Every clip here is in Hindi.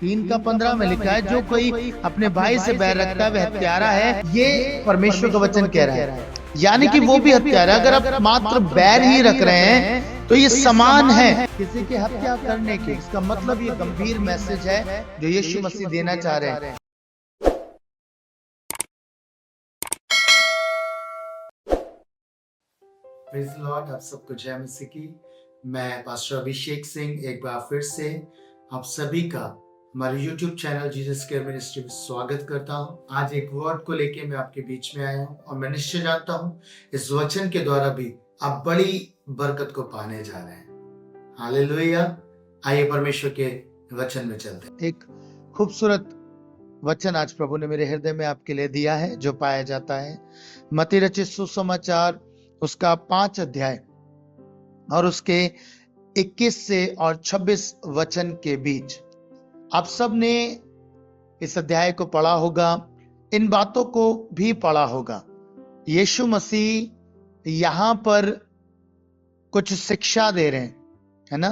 3:15 में लिखा है, जो कोई अपने भाई से बैर रखता है वह हत्यारा है। ये परमेश्वर का वचन कह रहा है, यानी कि वो भी हत्यारा। अगर आप मात्र बैर ही रख रहे हैं तो ये समान है किसी की हत्या करने के। इसका मतलब ये गंभीर मैसेज है जो यीशु मसीह देना चाह रहे हैं। प्रेज़ द लॉर्ड, आप सबको जय मसीह की। मैं पास्टर अभिषेक सिंह एक बार फिर से आप सभी का हमारे YouTube channel Jesus care ministry में स्वागत करता हूं। आज एक वर्ड को लेके मैं आपके बीच में आया हूं और मैं निश्चय जानता हूं इस वचन के द्वारा भी आप बड़ी बरकत को पाने जा रहे हैं। हालेलुया। आइए परमेश्वर के वचन में चलते हैं। एक खूबसूरत वचन आज प्रभु ने मेरे हृदय में आपके लिए दिया है जो पाया जाता है मत्ती रचित सुसमाचार उसका 5 अध्याय और उसके 21 से और 26 वचन के बीच। आप सब ने इस अध्याय को पढ़ा होगा, इन बातों को भी पढ़ा होगा। यीशु मसीह यहां पर कुछ शिक्षा दे रहे हैं, है ना।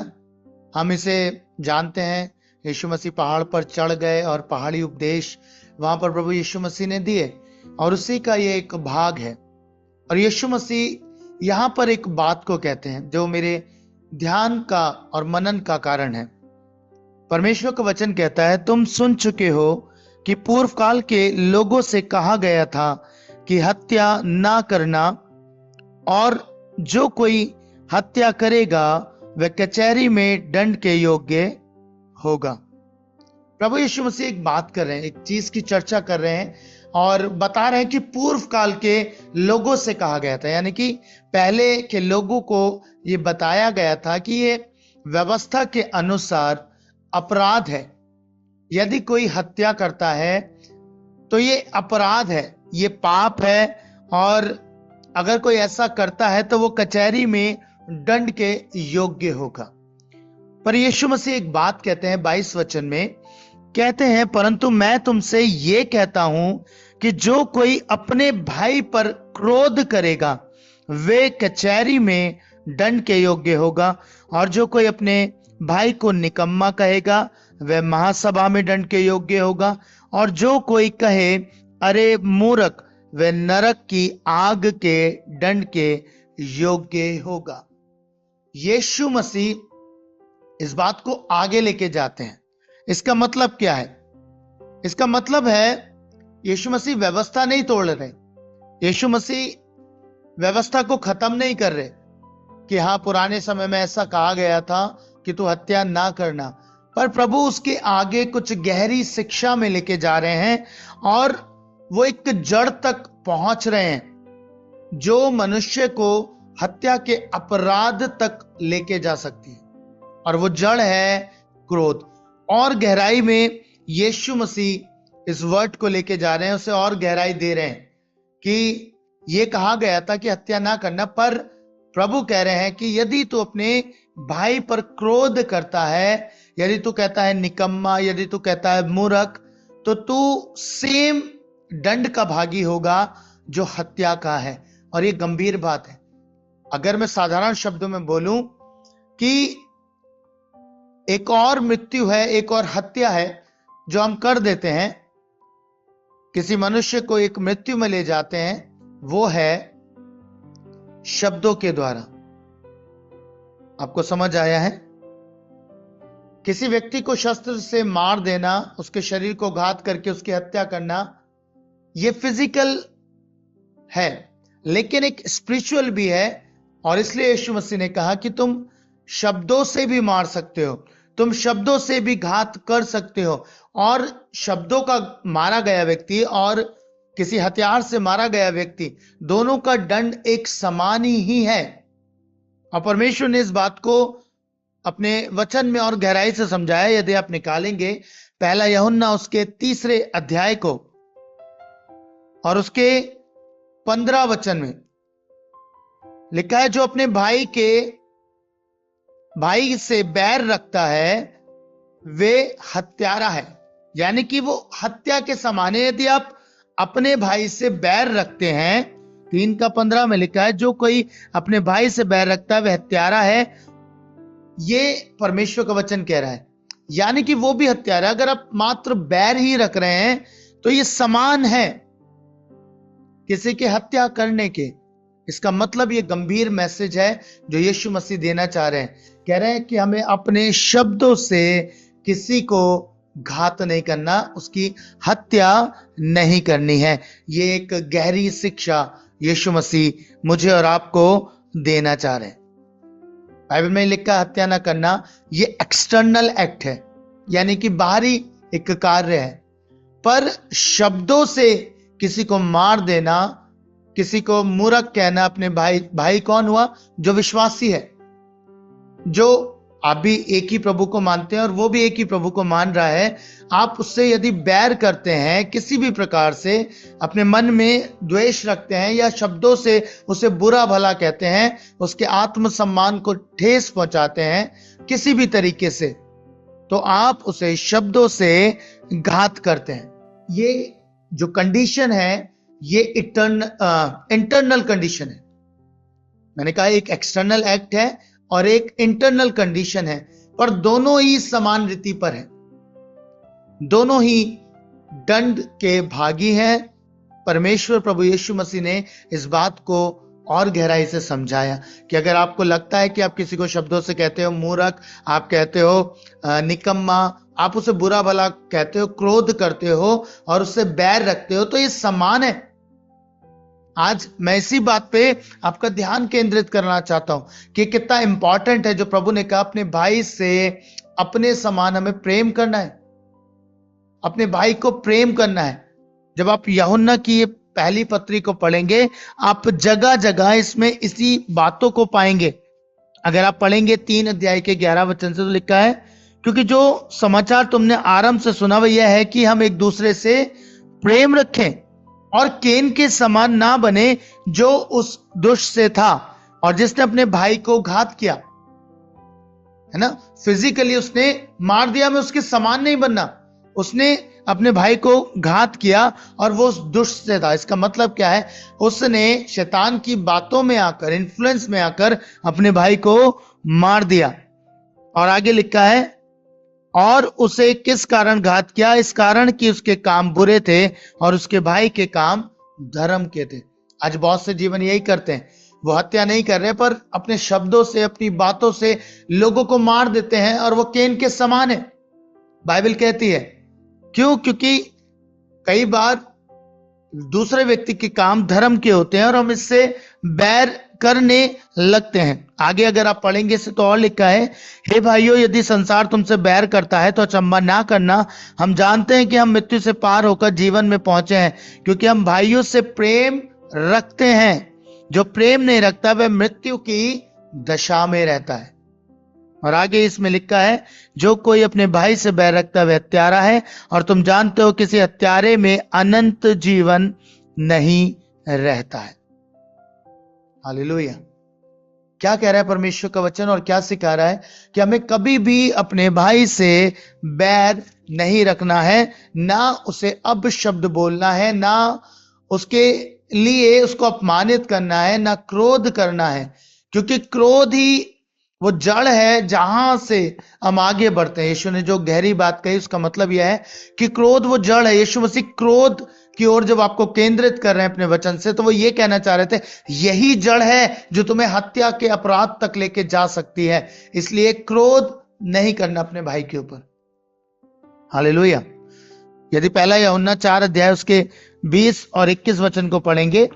हम इसे जानते हैं, यीशु मसीह पहाड़ पर चढ़ गए और पहाड़ी उपदेश वहां पर प्रभु यीशु मसीह ने दिए और उसी का ये एक भाग है। और यीशु मसीह यहां पर एक बात को कहते हैं जो मेरे ध्यान का और मनन का कारण है। परमेश्वर का वचन कहता है, तुम सुन चुके हो कि पूर्व काल के लोगों से कहा गया था कि हत्या ना करना, और जो कोई हत्या करेगा वह कचहरी में दंड के योग्य होगा। प्रभु यीशु मसीह एक बात कर रहे हैं, एक चीज की चर्चा कर रहे हैं और बता रहे हैं कि पूर्व काल के लोगों से कहा गया था, यानी कि पहले के लोगों को ये बताया गया था कि ये व्यवस्था के अनुसार अपराध है। यदि कोई हत्या करता है तो ये अपराध है, ये पाप है, और अगर कोई ऐसा करता है तो वो कचहरी में दंड के योग्य होगा। पर यीशु मसीह एक बात कहते हैं 22 वचन में, कहते हैं, परंतु मैं तुमसे ये कहता हूं कि जो कोई अपने भाई पर क्रोध करेगा वे कचहरी में दंड के योग्य होगा, और जो कोई अपने भाई को निकम्मा कहेगा वह महासभा में दंड के योग्य होगा, और जो कोई कहे अरे मूर्ख वह नरक की आग के दंड के योग्य होगा। यीशु मसीह इस बात को आगे लेके जाते हैं। इसका मतलब क्या है? इसका मतलब है यीशु मसीह व्यवस्था नहीं तोड़ रहे, यीशु मसीह व्यवस्था को खत्म नहीं कर रहे कि हाँ पुराने समय में ऐसा कहा गया था कि तू हत्या ना करना, पर प्रभु उसके आगे कुछ गहरी शिक्षा में लेके जा रहे हैं और वो एक जड़ तक पहुंच रहे हैं जो मनुष्य को हत्या के अपराध तक लेके जा सकती है, और वो जड़ है क्रोध। और गहराई में यीशु मसीह इस वर्ड को लेके जा रहे हैं, उसे और गहराई दे रहे हैं कि ये कहा गया था कि हत्या ना करना, पर प्रभु कह रहे हैं कि यदि तू अपने भाई पर क्रोध करता है, यदि तू कहता है निकम्मा, यदि तू कहता है मूर्ख, तो तू सेम दंड का भागी होगा जो हत्या का है। और ये गंभीर बात है। अगर मैं साधारण शब्दों में बोलूं कि एक और मृत्यु है, एक और हत्या है जो हम कर देते हैं, किसी मनुष्य को एक मृत्यु में ले जाते हैं, वो है शब्दों के द्वारा। आपको समझ आया है? किसी व्यक्ति को शस्त्र से मार देना, उसके शरीर को घात करके उसकी हत्या करना, यह फिजिकल है, लेकिन एक स्पिरिचुअल भी है। और इसलिए यीशु मसीह ने कहा कि तुम शब्दों से भी मार सकते हो, तुम शब्दों से भी घात कर सकते हो। और शब्दों का मारा गया व्यक्ति और किसी हथियार से मारा गया व्यक्ति, दोनों का दंड एक समान ही है। और परमेश्वर ने इस बात को अपने वचन में और गहराई से समझाया। यदि आप निकालेंगे 1 यूहन्ना उसके 3 अध्याय को और उसके 15 वचन में लिखा है, जो अपने भाई से बैर रखता है वे हत्यारा है, यानी कि वो हत्या के समान है। यदि आप अपने भाई से बैर रखते हैं, 3:15 में लिखा है, जो कोई अपने भाई से बैर रखता है वह हत्यारा है। ये परमेश्वर का वचन कह रहा है। यानी कि वो भी हत्यारा है। अगर आप मात्र बैर ही रख रहे हैं तो ये समान है किसी की हत्या करने के। इसका मतलब ये गंभीर मैसेज है जो यीशु मसीह देना चाह रहे हैं। कह रहे हैं कि हमें अपने शब्दों से किसी को घात नहीं करना, उसकी हत्या नहीं करनी है। ये एक गहरी शिक्षा यीशु मसीह मुझे और आपको देना चाह रहे हैं। बाइबल में लिखा हत्या ना करना ये एक्सटर्नल एक्ट है, यानी कि बाहरी एक कार्य है। पर शब्दों से किसी को मार देना, किसी को मूर्ख कहना, अपने भाई कौन हुआ? जो विश्वासी है, जो आप भी एक ही प्रभु को मानते हैं और वो भी एक ही प्रभु को मान रहा है। आप उससे यदि बैर करते हैं, किसी भी प्रकार से अपने मन में द्वेष रखते हैं या शब्दों से उसे बुरा भला कहते हैं, उसके आत्मसम्मान को ठेस पहुंचाते हैं किसी भी तरीके से, तो आप उसे शब्दों से घात करते हैं। ये जो कंडीशन है ये इंटरनल कंडीशन है। मैंने कहा एक एक्सटर्नल एक्ट है और एक इंटरनल कंडीशन है, पर दोनों ही समान रीति पर है, दोनों ही दंड के भागी हैं। परमेश्वर प्रभु यीशु मसीह ने इस बात को और गहराई से समझाया कि अगर आपको लगता है कि आप किसी को शब्दों से कहते हो मूर्ख, आप कहते हो निकम्मा, आप उसे बुरा भला कहते हो, क्रोध करते हो और उससे बैर रखते हो, तो ये समान है। आज मैं इसी बात पे आपका ध्यान केंद्रित करना चाहता हूं कि कितना इंपॉर्टेंट है जो प्रभु ने कहा अपने भाई से अपने समान हमें प्रेम करना है, अपने भाई को प्रेम करना है। जब आप यूहन्ना की ये पहली पत्री को पढ़ेंगे, आप जगह जगह इसमें इसी बातों को पाएंगे। अगर आप पढ़ेंगे 3 अध्याय के 11 वचन से, तो लिखा है क्योंकि जो समाचार तुमने आरंभ से सुना वह यह है कि हम एक दूसरे से प्रेम रखें और केन के समान ना बने जो उस दुष्ट से था और जिसने अपने भाई को घात किया, है ना। फिजिकली उसने मार दिया, हमें उसके समान नहीं बनना। उसने अपने भाई को घात किया और वो उस दुष्ट से था। इसका मतलब क्या है? उसने शैतान की बातों में आकर, इन्फ्लुएंस में आकर अपने भाई को मार दिया। और आगे लिखा है और उसे किस कारण घात किया? इस कारण कि उसके काम बुरे थे और उसके भाई के काम धर्म के थे। आज बहुत से जीवन यही करते हैं, वो हत्या नहीं कर रहे पर अपने शब्दों से, अपनी बातों से लोगों को मार देते हैं और वो केन के समान है, बाइबल कहती है। क्यों? क्योंकि कई बार दूसरे व्यक्ति के काम धर्म के होते हैं और हम इससे बैर करने लगते हैं। आगे अगर आप पढ़ेंगे इसे तो और लिखा है, हे भाइयों, यदि संसार तुमसे बैर करता है तो अचंभा ना करना। हम जानते हैं कि हम मृत्यु से पार होकर जीवन में पहुंचे हैं, क्योंकि हम भाइयों से प्रेम रखते हैं। जो प्रेम नहीं रखता वह मृत्यु की दशा में रहता है। और आगे इसमें लिखा है, जो कोई अपने भाई से बैर रखता वह हत्यारा है और तुम जानते हो किसी हत्यारे में अनंत जीवन नहीं रहता है। हालेलुया। क्या कह रहा है परमेश्वर का वचन और क्या सिखा रहा है? कि हमें कभी भी अपने भाई से बैर नहीं रखना है, ना उसे अपशब्द बोलना है, ना उसके लिए उसको अपमानित करना है, ना क्रोध करना है, क्योंकि क्रोध ही वो जड़ है जहां से हम आगे बढ़ते हैं। यीशु ने जो गहरी बात कही उसका मतलब यह है कि क्रोध वो जड़ है। यीशु मसीह क्रोध की ओर जब आपको केंद्रित कर रहे हैं अपने वचन से, तो वो ये कहना चाह रहे थे यही जड़ है जो तुम्हें हत्या के अपराध तक लेके जा सकती है। इसलिए क्रोध नहीं करना अपने भाई के ऊपर। हालेलुया। यदि पहला यूहन्ना 4 अध्याय उसके 20 और 21 वचन को पढ़ेंगे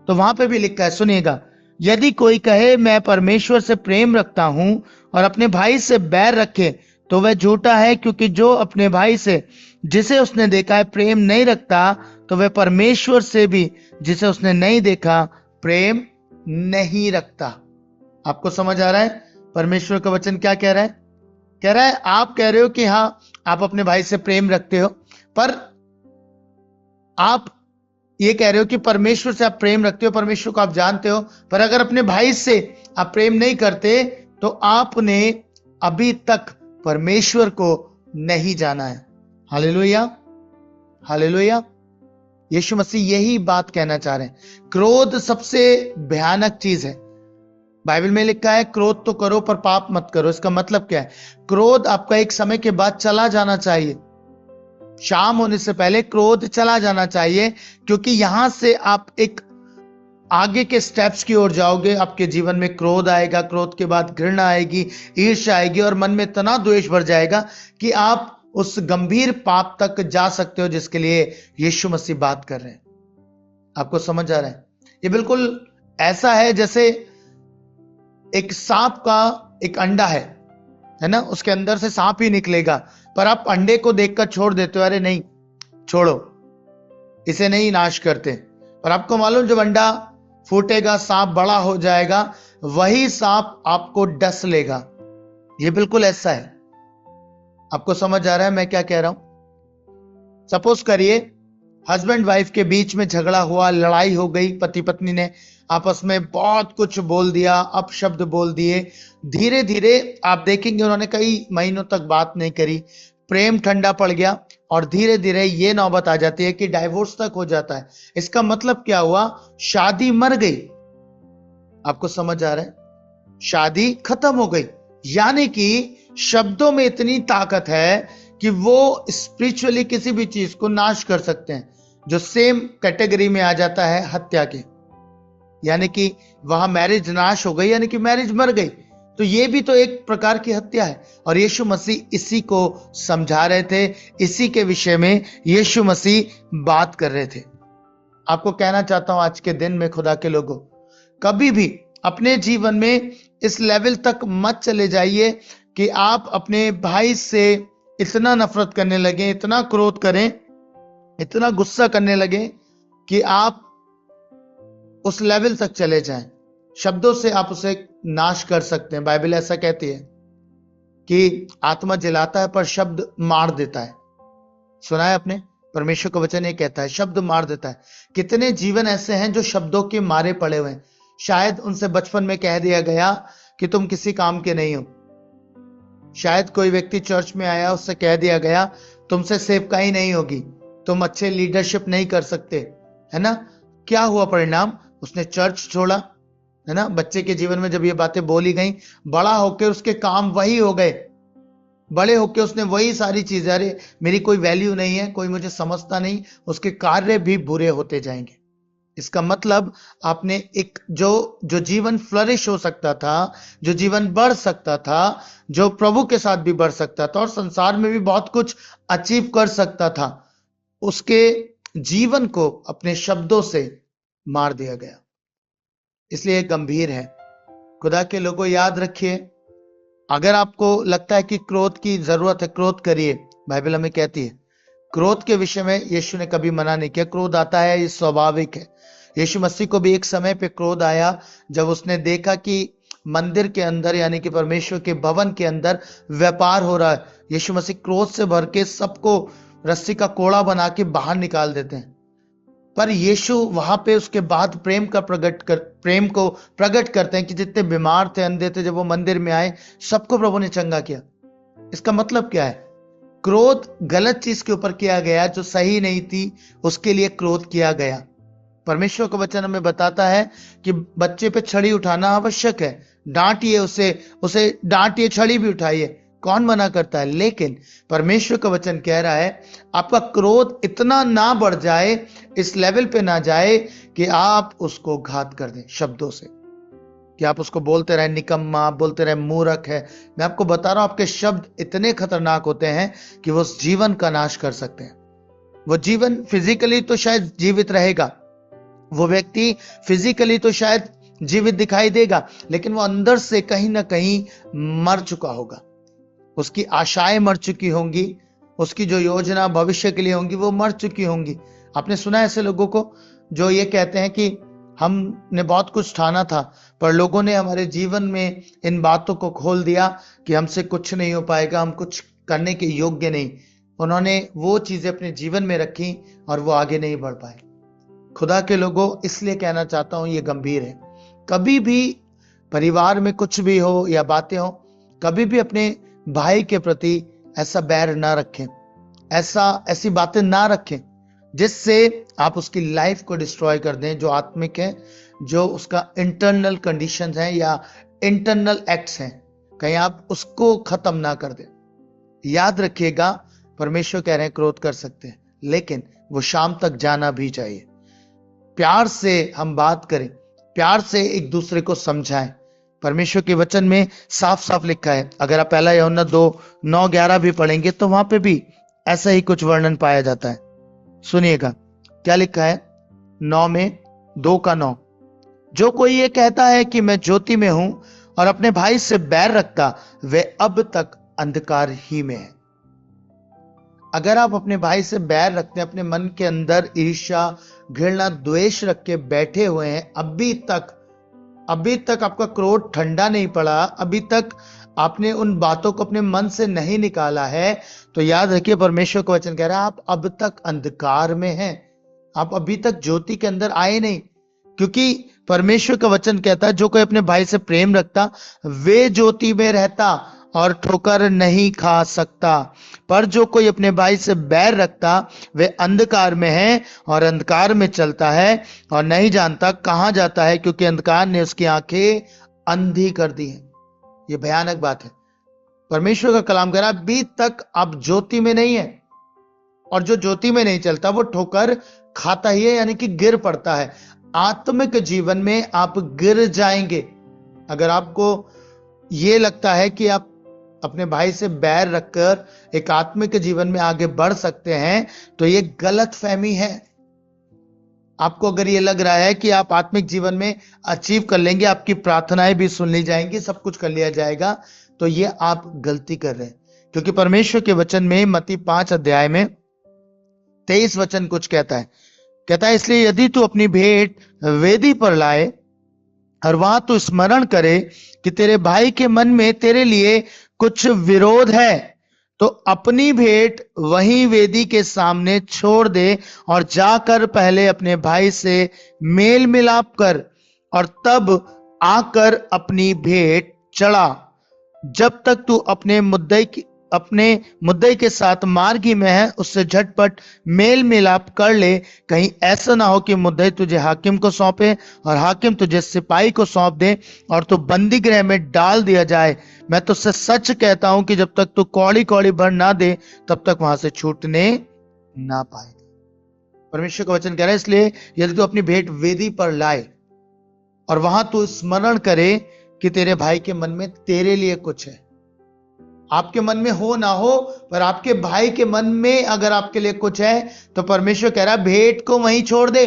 तो वहां पे भी लिखा है, सुनिएगा, यदि कोई कहे मैं परमेश्वर से प्रेम रखता हूं और अपने भाई से बैर रखे तो वह झूठा है, क्योंकि जो अपने भाई से जिसे उसने देखा है प्रेम नहीं रखता तो वह परमेश्वर से भी जिसे उसने नहीं देखा प्रेम नहीं रखता। आपको समझ आ रहा है परमेश्वर का वचन क्या कह रहा है? कह रहा है आप कह रहे हो कि हाँ आप अपने भाई से प्रेम रखते हो, पर आप ये कह रहे हो कि परमेश्वर से आप प्रेम रखते हो, परमेश्वर को आप जानते हो, पर अगर अपने भाई से आप प्रेम नहीं करते तो आपने अभी तक परमेश्वर को नहीं जाना है। Hallelujah, hallelujah. यीशु मसीह यही बात कहना चाह रहे हैं। क्रोध सबसे भयानक चीज है। बाइबल में लिखा है क्रोध तो करो पर पाप मत करो। इसका मतलब क्या है? क्रोध आपका एक समय के बाद चला जाना चाहिए, शाम होने से पहले क्रोध चला जाना चाहिए, क्योंकि यहां से आप एक आगे के स्टेप्स की ओर जाओगे। आपके जीवन में क्रोध आएगा, क्रोध के बाद घृणा आएगी, ईर्ष्या आएगी और मन में इतना द्वेष भर जाएगा कि आप उस गंभीर पाप तक जा सकते हो जिसके लिए यीशु मसीह बात कर रहे हैं। आपको समझ आ रहा है? ये बिल्कुल ऐसा है जैसे एक सांप का एक अंडा है ना, उसके अंदर से सांप ही निकलेगा, पर आप अंडे को देखकर छोड़ देते हो, अरे नहीं छोड़ो, इसे नहीं नाश करते। पर आपको मालूम, जब अंडा फूटेगा, सांप बड़ा हो जाएगा, वही सांप आपको डस लेगा। ये बिल्कुल ऐसा है। आपको समझ आ रहा है मैं क्या कह रहा हूं? सपोज करिए हस्बैंड वाइफ के बीच में झगड़ा हुआ, लड़ाई हो गई, पति पत्नी ने आपस में बहुत कुछ बोल दिया, अपशब्द बोल दिए। धीरे धीरे आप देखेंगे उन्होंने कई महीनों तक बात नहीं करी, प्रेम ठंडा पड़ गया और धीरे धीरे ये नौबत आ जाती है कि डाइवोर्स तक हो जाता है। इसका मतलब क्या हुआ? शादी मर गई। आपको समझ आ रहा है? शादी खत्म हो गई। यानी कि शब्दों में इतनी ताकत है कि वो स्पिरिचुअली किसी भी चीज को नाश कर सकते हैं, जो सेम कैटेगरी में आ जाता है हत्या के। यानी कि वहां मैरिज नाश हो गई, यानी कि मैरिज मर गई, तो ये भी तो एक प्रकार की हत्या है। और यीशु मसीह इसी को समझा रहे थे, इसी के विषय में यीशु मसीह बात कर रहे थे। आपको कहना चाहता हूं आज के दिन में, खुदा के लोगों, कभी भी अपने जीवन में इस लेवल तक मत चले जाइए कि आप अपने भाई से इतना नफरत करने लगे, इतना क्रोध करें, इतना गुस्सा करने लगे कि आप उस लेवल तक चले जाएं। शब्दों से आप उसे नाश कर सकते हैं। बाइबल ऐसा कहती है कि आत्मा जलाता है पर शब्द मार देता है। सुना है आपने? परमेश्वर का वचन ये कहता है शब्द मार देता है। कितने जीवन ऐसे हैं जो शब्दों के मारे पड़े हुए हैं। शायद उनसे बचपन में कह दिया गया कि तुम किसी काम के नहीं हो। शायद कोई व्यक्ति चर्च में आया, उससे कह दिया गया तुमसे सेवकाई नहीं होगी, तुम अच्छे लीडरशिप नहीं कर सकते, है ना? क्या हुआ परिणाम? उसने चर्च छोड़ा, है ना? बच्चे के जीवन में जब ये बातें बोली गई, बड़ा होकर उसके काम वही हो गए, बड़े होकर उसने वही सारी चीजें, अरे मेरी कोई वैल्यू नहीं है, कोई मुझे समझता नहीं, उसके कार्य भी बुरे होते जाएंगे। इसका मतलब आपने एक जो जीवन फ्लरिश हो सकता था, जो जीवन बढ़ सकता था, जो प्रभु के साथ भी बढ़ सकता था और संसार में भी बहुत कुछ अचीव कर सकता था, उसके जीवन को अपने शब्दों से मार दिया गया। इसलिए गंभीर है। खुदा के लोगों, याद रखिए, अगर आपको लगता है कि क्रोध की जरूरत है, क्रोध करिए। बाइबल हमें कहती है क्रोध के विषय में यीशु ने कभी मना नहीं किया। क्रोध आता है, ये स्वाभाविक है। यीशु मसीह को भी एक समय पे क्रोध आया जब उसने देखा कि मंदिर के अंदर, यानी कि परमेश्वर के भवन के अंदर व्यापार हो रहा है। यीशु मसीह क्रोध से भर के सबको रस्सी का कोड़ा बना के बाहर निकाल देते हैं। पर यीशु वहां पे उसके बाद प्रेम को प्रकट करते हैं कि जितने बीमार थे, अंधे थे, जब वो मंदिर में आए, सबको प्रभु ने चंगा किया। इसका मतलब क्या है? क्रोध गलत चीज के ऊपर किया गया, जो सही नहीं थी, उसके लिए क्रोध किया गया। परमेश्वर का वचन हमें बताता है कि बच्चे पे छड़ी उठाना आवश्यक है, डांटिए उसे डांटिए, छड़ी भी उठाइए, कौन मना करता है? लेकिन परमेश्वर का वचन कह रहा है आपका क्रोध इतना ना बढ़ जाए, इस लेवल पे ना जाए कि आप उसको घात कर दें शब्दों से, कि आप उसको बोलते रहे निकम्मा, बोलते रहे मूर्ख है। मैं आपको बता रहा हूं, आपके शब्द इतने खतरनाक होते हैं कि वो उस जीवन का नाश कर सकते हैं। वो जीवन फिजिकली तो शायद जीवित रहेगा, वो व्यक्ति फिजिकली तो शायद जीवित दिखाई देगा, लेकिन वो अंदर से कहीं ना कहीं मर चुका होगा। उसकी आशाएं मर चुकी होंगी, उसकी जो योजना भविष्य के लिए होंगी वो मर चुकी होंगी। आपने सुना है ऐसे लोगों को जो ये कहते हैं कि हमने बहुत कुछ ठाना था, पर लोगों ने हमारे जीवन में इन बातों को खोल दिया कि हमसे कुछ नहीं हो पाएगा, हम कुछ करने के योग्य नहीं। उन्होंने वो चीजें अपने जीवन में रखी और वो आगे नहीं बढ़ पाए। खुदा के लोगों, इसलिए कहना चाहता हूं, ये गंभीर है। कभी भी परिवार में कुछ भी हो या बातें हो, कभी भी अपने भाई के प्रति ऐसा बैर ना रखें, ऐसी बातें ना रखें जिससे आप उसकी लाइफ को डिस्ट्रॉय कर दें, जो आत्मिक है, जो उसका इंटरनल कंडीशंस हैं या इंटरनल एक्ट्स हैं, कहीं आप उसको खत्म ना कर दें। याद रखिएगा, परमेश्वर कह रहे हैं क्रोध कर सकते हैं, लेकिन वो शाम तक जाना भी चाहिए। प्यार से हम बात करें, प्यार से एक दूसरे को समझाएं। परमेश्वर के वचन में साफ साफ लिखा है, अगर आप पहला यूहन्ना 2:9-11 भी पढ़ेंगे तो वहां पे भी ऐसा ही कुछ वर्णन पाया जाता है। सुनिएगा क्या लिखा है 9 में 2:9। जो कोई ये कहता है कि मैं ज्योति में हूं और अपने भाई से बैर रखता, वह अब तक अंधकार ही में है। अगर आप अपने भाई से बैर रखते हैं, अपने मन के अंदर ईर्ष्या, घृणा, द्वेष रख के बैठे हुए हैं, अभी तक आपका क्रोध ठंडा नहीं पड़ा, अभी तक आपने उन बातों को अपने मन से नहीं निकाला है, तो याद रखिए परमेश्वर का वचन कह रहा है आप अब तक अंधकार में हैं, आप अभी तक ज्योति के अंदर आए नहीं। क्योंकि परमेश्वर का वचन कहता है जो कोई अपने भाई से प्रेम रखता वे ज्योति में रहता और ठोकर नहीं खा सकता, पर जो कोई अपने भाई से बैर रखता वे अंधकार में है और अंधकार में चलता है और नहीं जानता कहां जाता है, क्योंकि अंधकार ने उसकी आंखें अंधी कर दी हैं। ये भयानक बात है। परमेश्वर का कलाम कह रहा है अभी तक आप ज्योति में नहीं है, और जो ज्योति में नहीं चलता वो ठोकर खाता ही है, यानी कि गिर पड़ता है। आत्मिक जीवन में आप गिर जाएंगे। अगर आपको ये लगता है कि आप अपने भाई से बैर रखकर एक आत्मिक जीवन में आगे बढ़ सकते हैं, तो ये गलत फहमी है। आपको अगर ये लग रहा है कि आप आत्मिक जीवन में अचीव कर लेंगे, आपकी प्रार्थनाएं भी सुन ली जाएंगी, सब कुछ कर लिया जाएगा, तो ये आप गलती कर रहे हैं। क्योंकि परमेश्वर के वचन में मत्ती 5 अध्याय में 23 वचन कुछ कहता है इसलिए यदि तू अपनी भेंट वेदी पर लाए और वहां तू स्मरण करे कि तेरे भाई के मन में तेरे लिए कुछ विरोध है, तो अपनी भेंट वहीं वेदी के सामने छोड़ दे और जाकर पहले अपने भाई से मेल मिलाप कर और तब आकर अपनी भेंट चढ़ा। जब तक तू अपने मुद्दई के साथ मार्गी में है उससे झटपट मेल मिलाप कर ले, कहीं ऐसा ना हो कि मुद्दई तुझे हाकिम को सौंपे और हाकिम तुझे सिपाही को सौंप दे और तू बंदी गृह में डाल दिया जाए। मैं तुझसे सच कहता हूं कि जब तक तू कौड़ी कौड़ी भर ना दे तब तक वहां से छूटने ना पाए। परमेश्वर का वचन कह रहा है इसलिए यदि तू अपनी भेंट वेदी पर लाए और वहां तू स्मरण करे कि तेरे भाई के मन में तेरे लिए कुछ है, आपके मन में हो ना हो पर आपके भाई के मन में अगर आपके लिए कुछ है, तो परमेश्वर कह रहा है भेंट को वहीं छोड़ दे।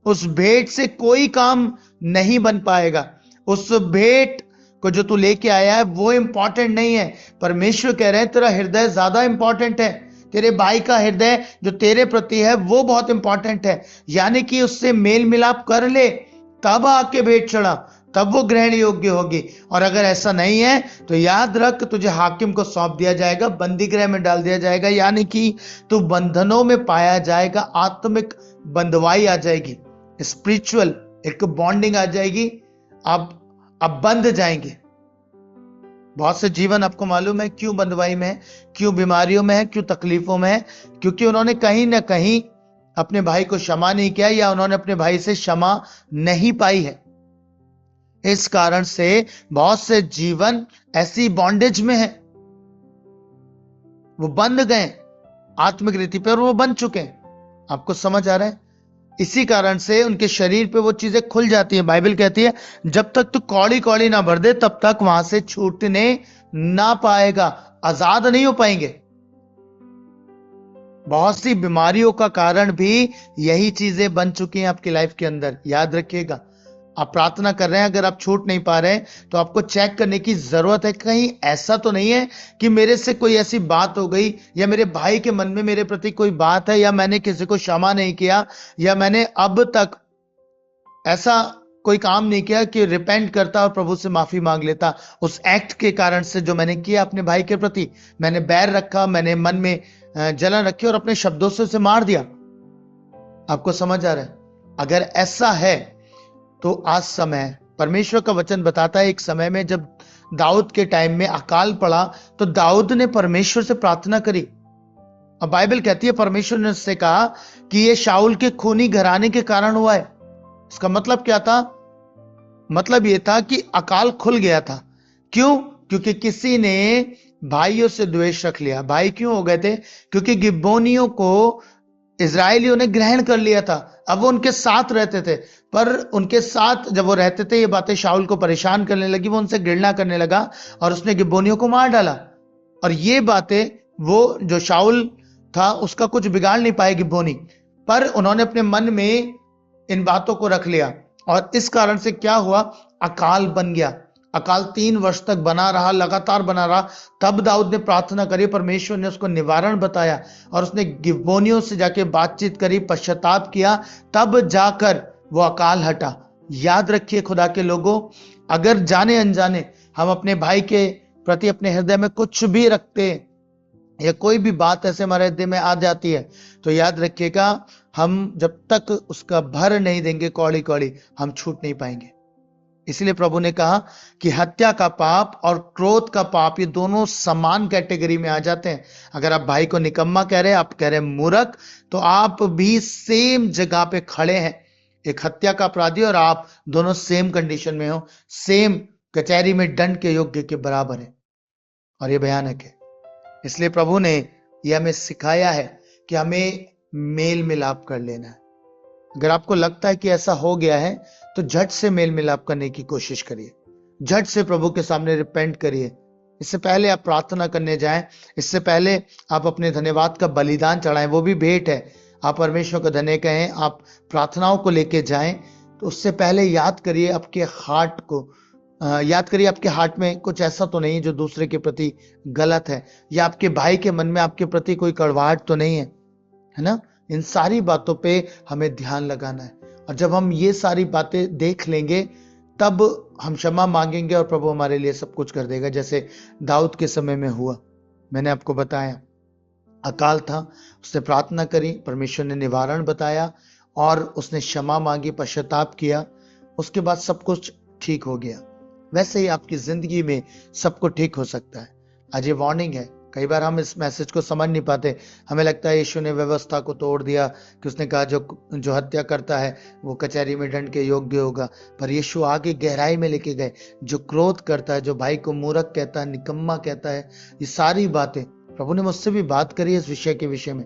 उस भेंट से कोई काम नहीं बन पाएगा। उस भेंट को जो तू लेके आया है वो इंपॉर्टेंट नहीं है। परमेश्वर कह रहे हैं तेरा हृदय ज्यादा इंपॉर्टेंट है। तेरे भाई का हृदय जो तेरे प्रति है वो बहुत इंपॉर्टेंट है, यानी कि उससे मेल मिलाप कर ले, तब आके भेंट चढ़ा, तब वो ग्रहण योग्य होगी। और अगर ऐसा नहीं है तो याद रख तुझे हाकिम को सौंप दिया जाएगा, बंदी गृह में डाल दिया जाएगा, यानी कि तू बंधनों में पाया जाएगा। आत्मिक बंधवाई आ जाएगी, स्पिरिचुअल एक बॉन्डिंग आ जाएगी, आप बंध जाएंगे। बहुत से जीवन आपको मालूम है क्यों बंधवाई में है, क्यों बीमारियों में है, क्यों तकलीफों में है, क्योंकि उन्होंने कहीं ना कहीं अपने भाई को क्षमा नहीं किया या उन्होंने अपने भाई से क्षमा नहीं पाई है। इस कारण से बहुत से जीवन ऐसी बॉन्डेज में है, वो बंध गए आत्मिक रीति पे और वो बन चुके हैं। आपको समझ आ रहा है? इसी कारण से उनके शरीर पे वो चीजें खुल जाती हैं। बाइबल कहती है जब तक तू कौड़ी कौड़ी ना भर दे तब तक वहां से छूटने ना पाएगा, आजाद नहीं हो पाएंगे। बहुत सी बीमारियों का कारण भी यही चीजें बन चुकी हैं आपकी लाइफ के अंदर। याद रखिएगा, आप प्रार्थना कर रहे हैं, अगर आप छूट नहीं पा रहे हैं तो आपको चेक करने की जरूरत है, कहीं ऐसा तो नहीं है कि मेरे से कोई ऐसी बात हो गई या मेरे भाई के मन में मेरे प्रति कोई बात है या मैंने किसी को क्षमा नहीं किया या मैंने अब तक ऐसा कोई काम नहीं किया कि रिपेंट करता और प्रभु से माफी मांग लेता उस एक्ट के कारण से जो मैंने किया अपने भाई के प्रति। मैंने बैर रखा, मैंने मन में जलन रखी और अपने शब्दों से उसे मार दिया। आपको समझ आ रहा है? अगर ऐसा है तो आज समय, परमेश्वर का वचन बताता है एक समय में जब दाऊद के टाइम में अकाल पड़ा तो दाऊद ने परमेश्वर से प्रार्थना करी। अब बाइबल कहती है परमेश्वर ने उससे कहा कि ये शाऊल के खूनी घराने के कारण हुआ है। इसका मतलब क्या था? मतलब ये था कि अकाल खुल गया था। क्यों? क्योंकि किसी ने भाइयों से द्वेष रख लिया। भाई क्यों हो गए थे? क्योंकि गिबोनियों को इजरायलियों ने ग्रहण कर लिया था। अब वो उनके साथ रहते थे, पर उनके साथ जब वो रहते थे ये बातें शाऊल को परेशान करने लगी, वो उनसे घृणा करने लगा और उसने गिबोनियों को मार डाला। और ये बातें वो जो शाऊल था उसका कुछ बिगाड़ नहीं पाए गिबोनी, पर उन्होंने अपने मन में इन बातों को रख लिया और इस कारण से क्या हुआ? अकाल बन गया। अकाल 3 वर्ष तक बना रहा, लगातार बना रहा। तब दाऊद ने प्रार्थना करी, परमेश्वर ने उसको निवारण बताया और उसने गिबोनियों से जाके बातचीत करी, पश्चाताप किया, तब जाकर वो अकाल हटा। याद रखिए खुदा के लोगों, अगर जाने अनजाने हम अपने भाई के प्रति अपने हृदय में कुछ भी रखते या कोई भी बात ऐसे हमारे हृदय में आ जाती है, तो याद रखिएगा हम जब तक उसका भर नहीं देंगे कौड़ी कौड़ी, हम छूट नहीं पाएंगे। इसलिए प्रभु ने कहा कि हत्या का पाप और क्रोध का पाप ये दोनों समान कैटेगरी में आ जाते हैं। अगर आप भाई को निकम्मा कह रहे हैं, आप कह रहे हैं मूर्ख, तो आप भी सेम जगह पे खड़े हैं। एक हत्या का अपराधी और आप दोनों सेम कंडीशन में हो, सेम कचहरी में दंड के योग्य के बराबर है, और ये भयानक है। इसलिए प्रभु ने यह हमें सिखाया है कि हमें मेल मिलाप कर लेना है। अगर आपको लगता है कि ऐसा हो गया है तो झट से मेल मिलाप करने की कोशिश करिए, झट से प्रभु के सामने रिपेंट करिए। इससे पहले आप प्रार्थना करने जाएं, इससे पहले आप अपने धन्यवाद का बलिदान चढ़ाएं, वो भी भेंट है। आप परमेश्वर को धन्य कहें, आप प्रार्थनाओं को लेके जाएं, तो उससे पहले याद करिए आपके हार्ट को, याद करिए आपके हार्ट में कुछ ऐसा तो नहीं जो दूसरे के प्रति गलत है, या आपके भाई के मन में आपके प्रति कोई कड़वाहट तो नहीं है ना? इन सारी बातों पे हमें ध्यान लगाना है, और जब हम ये सारी बातें देख लेंगे तब हम क्षमा मांगेंगे और प्रभु हमारे लिए सब कुछ कर देगा, जैसे दाऊद के समय में हुआ। मैंने आपको बताया अकाल था, उसने प्रार्थना करी, परमेश्वर ने निवारण बताया और उसने क्षमा मांगी, पश्चाताप किया, उसके बाद सब कुछ ठीक हो गया। वैसे ही आपकी जिंदगी में सब कुछ ठीक हो सकता है। आज ये वार्निंग है। कई बार हम इस मैसेज को समझ नहीं पाते, हमें लगता है यीशु ने व्यवस्था को तोड़ दिया कि उसने कहा जो हत्या करता है वो कचहरी में दंड के योग्य होगा, पर यीशु आगे गहराई में लेके गए। जो क्रोध करता है, जो भाई को मूर्ख कहता है, निकम्मा कहता है, ये सारी बातें प्रभु ने मुझसे भी बात करी है इस विषय के विषय में।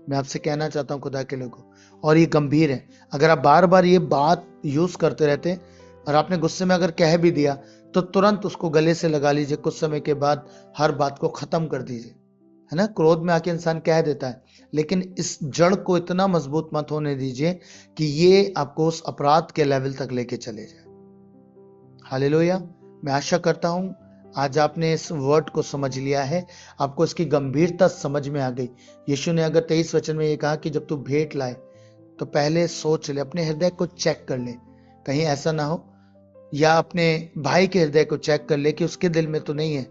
मैं आपसे कहना चाहता हूँ खुदा के लोगों, और ये गंभीर है। अगर आप बार बार ये बात यूज करते रहते और आपने गुस्से में अगर कह भी दिया तो तुरंत उसको गले से लगा लीजिए, कुछ समय के बाद हर बात को खत्म कर दीजिए, है ना? क्रोध में आके इंसान कह देता है, लेकिन इस जड़ को इतना मजबूत मत होने दीजिए कि ये आपको उस अपराध के लेवल तक लेके चले जाए। हालेलुया। मैं आशा करता हूं आज आपने इस वर्ड को समझ लिया है, आपको इसकी गंभीरता समझ में आ गई। यीशु ने अगर 23 वचन में ये कहा कि जब तू भेंट लाए तो पहले सोच ले, अपने हृदय को चेक कर ले, कहीं ऐसा ना हो, या अपने भाई के हृदय को चेक कर ले कि उसके दिल में तो नहीं है।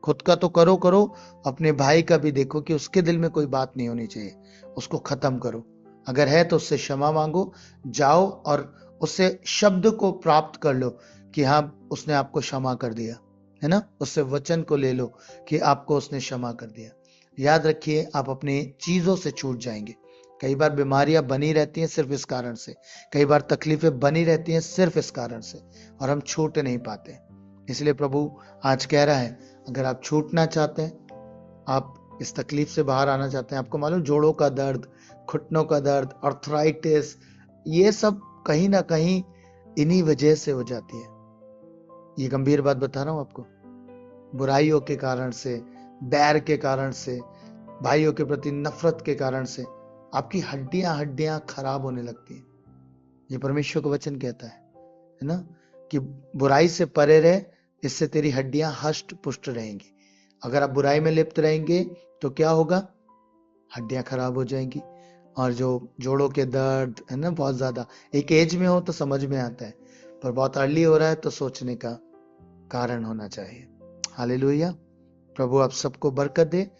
खुद का तो करो, अपने भाई का भी देखो कि उसके दिल में कोई बात नहीं होनी चाहिए, उसको खत्म करो। अगर है तो उससे क्षमा मांगो, जाओ और उससे शब्द को प्राप्त कर लो कि हाँ उसने आपको क्षमा कर दिया, है ना? उससे वचन को ले लो कि आपको उसने क्षमा कर दिया। याद रखिए आप अपनी चीजों से छूट जाएंगे। कई बार बीमारियां बनी रहती हैं सिर्फ इस कारण से, कई बार तकलीफें बनी रहती हैं सिर्फ इस कारण से, और हम छूट नहीं पाते। इसलिए प्रभु आज कह रहा है, अगर आप छूटना चाहते हैं, आप इस तकलीफ से बाहर आना चाहते हैं, आपको मालूम जोड़ों का दर्द, घुटनों का दर्द, आर्थराइटिस, ये सब कहीं ना कहीं इन्हीं वजह से हो जाती है। ये गंभीर बात बता रहा हूं आपको। बुराइयों के कारण से, बैर के कारण से, भाइयों के प्रति नफरत के कारण से आपकी हड्डियां खराब होने लगती हैं। ये परमेश्वर का वचन कहता है ना, कि बुराई से परे रहे, इससे तेरी हड्डियां हष्ट पुष्ट रहेंगी। अगर आप बुराई में लिप्त रहेंगे तो क्या होगा? हड्डियां खराब हो जाएंगी, और जो जोड़ों के दर्द है ना, बहुत ज्यादा, एक एज में हो तो समझ में आता है, पर बहुत अर्ली हो रहा है तो सोचने का कारण होना चाहिए। हालेलुया। प्रभु आप सबको बरकत दे।